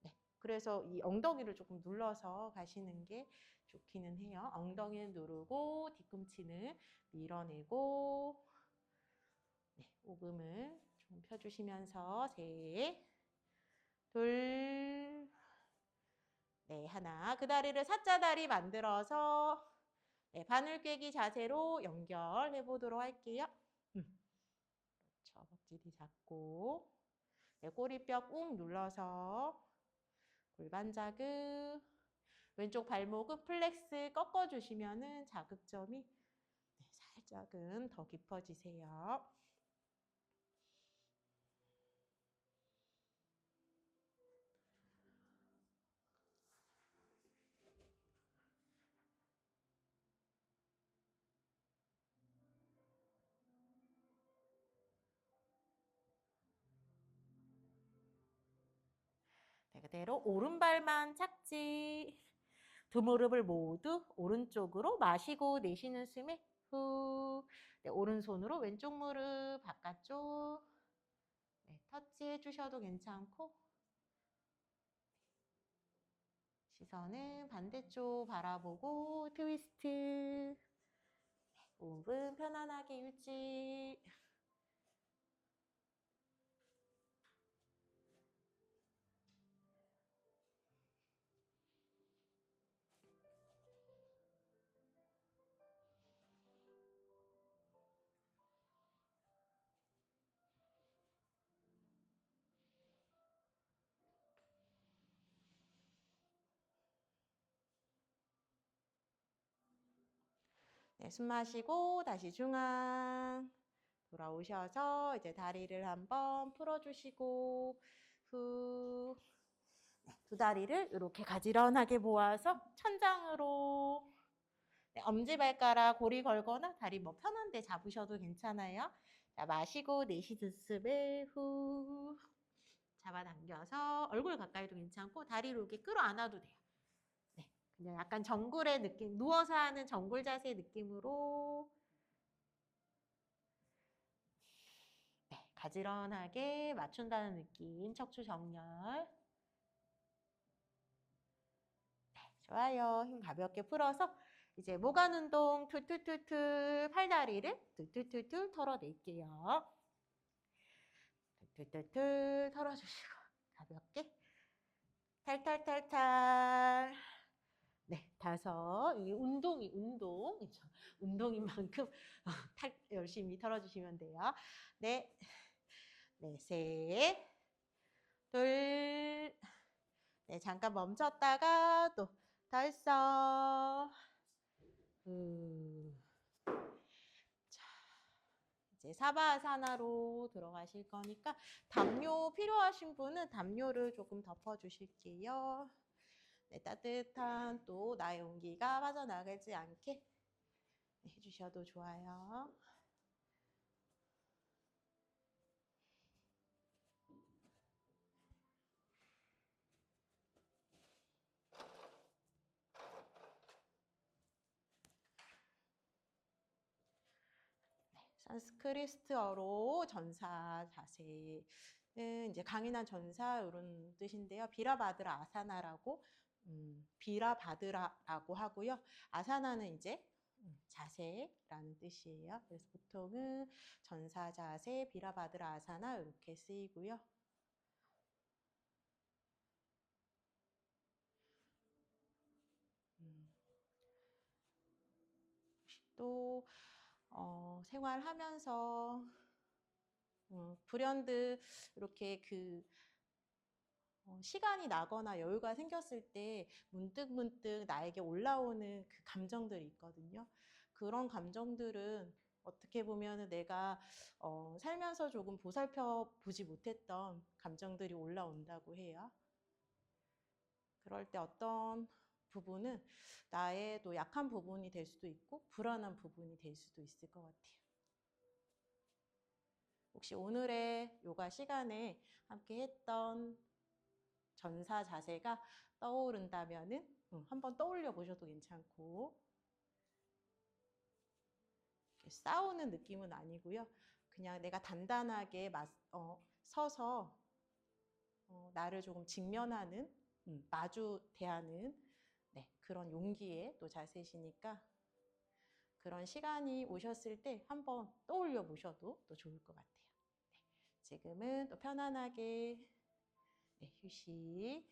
네, 그래서 이 엉덩이를 조금 눌러서 가시는 게 좋기는 해요. 엉덩이는 누르고 뒤꿈치는 밀어내고, 네, 오금을 좀 펴주시면서 셋, 둘, 네, 하나. 그 다리를 사자다리 만들어서, 네, 바늘 꿰기 자세로 연결해 보도록 할게요. 그렇죠. 벅지 뒤 잡고, 네, 꼬리뼈 꾹 눌러서 골반 자극, 왼쪽 발목은 플렉스 꺾어주시면은 자극점이, 네, 살짝은 더 깊어지세요. 네, 그대로 오른발만 착지. 두 무릎을 모두 오른쪽으로 마시고 내쉬는 숨에 후. 네, 오른손으로 왼쪽 무릎 바깥쪽, 네, 터치해 주셔도 괜찮고, 시선은 반대쪽 바라보고 트위스트. 5분 편안하게 유지. 네, 숨 마시고 다시 중앙 돌아오셔서 이제 다리를 한번 풀어주시고 후. 네, 두 다리를 이렇게 가지런하게 모아서 천장으로, 네, 엄지발가락 고리 걸거나 다리 뭐 편한 데 잡으셔도 괜찮아요. 자, 마시고 내쉬는 숨에 후. 잡아당겨서 얼굴 가까이도 괜찮고 다리를 이렇게 끌어안아도 돼요. 네, 그냥 약간 정굴의 느낌, 누워서 하는 정굴 자세 느낌으로, 네, 가지런하게 맞춘다는 느낌, 척추 정렬. 네, 좋아요. 힘 가볍게 풀어서 이제 모관 운동 툴툴툴툴 팔다리를 툴툴툴툴 털어낼게요. 툴툴툴툴 털어주시고 가볍게 탈탈탈탈. 네, 5. 이 운동이죠. 운동인 만큼 열심히 털어주시면 돼요. 네, 네, 셋, 둘, 네, 잠깐 멈췄다가 또 달성. 자, 이제 사바아사나로 들어가실 거니까 담요 필요하신 분은 담요를 조금 덮어주실게요. 네, 따뜻한 또 나의 온기가 빠져나가지 않게 해주셔도 좋아요. 산스크리트어로 전사 자세는 이제 강인한 전사 이런 뜻인데요. 비라바드라 아사나라고 비라바드라라고 하고요. 아사나는 이제 자세라는 뜻이에요. 그래서 보통은 전사 자세, 비라바드라 아사나 이렇게 쓰이고요. 또 생활하면서 불현듯 이렇게 시간이 나거나 여유가 생겼을 때 문득 나에게 올라오는 그 감정들이 있거든요. 그런 감정들은 어떻게 보면 내가 살면서 조금 보살펴 보지 못했던 감정들이 올라온다고 해요. 그럴 때 어떤 부분은 나의 또 약한 부분이 될 수도 있고 불안한 부분이 될 수도 있을 것 같아요. 혹시 오늘의 요가 시간에 함께 했던 전사 자세가 떠오른다면은 한번 떠올려 보셔도 괜찮고, 싸우는 느낌은 아니고요. 그냥 내가 단단하게 서서 나를 조금 직면하는, 마주 대하는 그런 용기의 또 자세시니까 그런 시간이 오셨을 때 한번 떠올려 보셔도 또 좋을 것 같아요. 지금은 또 편안하게 휴식.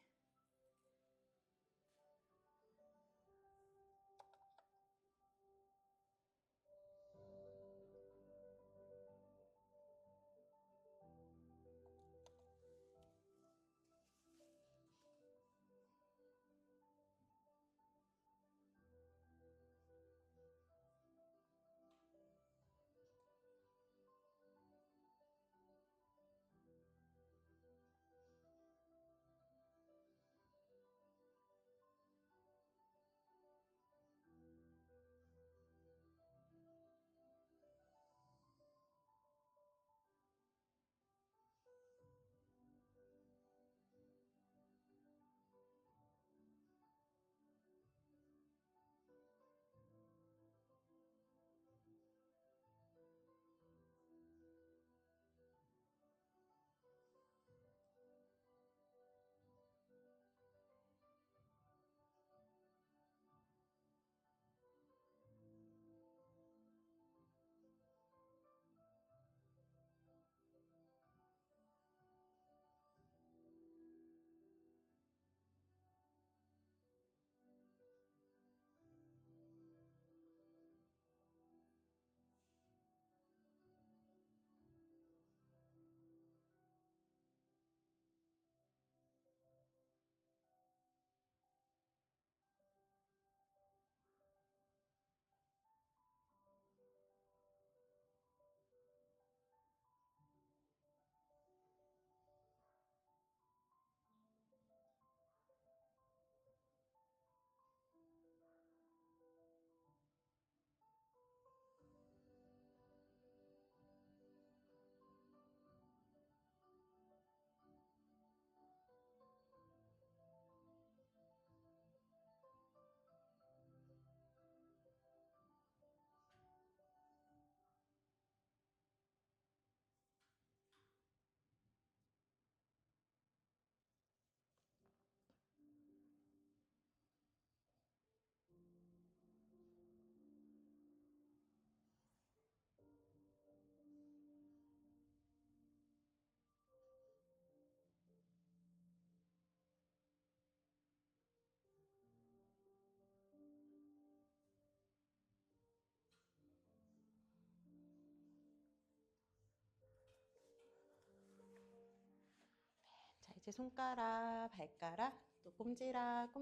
자, 이제 손가락, 발가락, 또 꼼지락,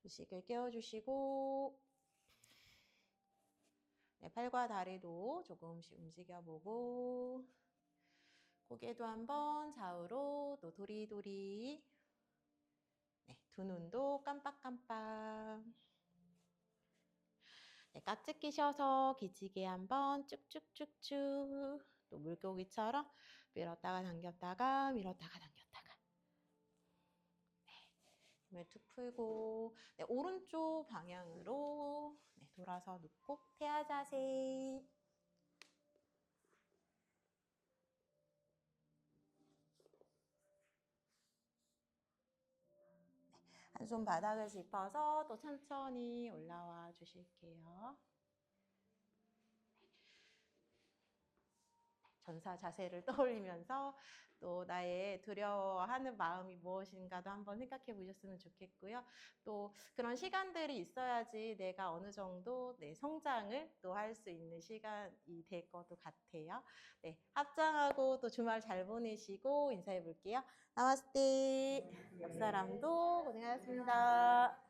휴식을 깨워주시고, 팔과 다리도 조금씩 움직여보고, 고개도 한번 좌우로 또 도리도리, 두 눈도 깜빡깜빡. 깍지 끼셔서 기지개 한번 쭉쭉쭉쭉, 또 물고기처럼 밀었다가 당겼다가 밀었다가 당겼다가. 힘을 툭 풀고 오른쪽 방향으로 돌아서 눕고 태아 자세. 한 손 바닥을 짚어서 또 천천히 올라와 주실게요. 전사 자세를 떠올리면서 또 나의 두려워하는 마음이 무엇인가도 한번 생각해 보셨으면 좋겠고요. 또 그런 시간들이 있어야지 내가 어느 정도 내 성장을 또 할 수 있는 시간이 될 것도 같아요. 네, 합장하고 또 주말 잘 보내시고 인사해 볼게요. 나마스테. 옆 사람도 고생하셨습니다.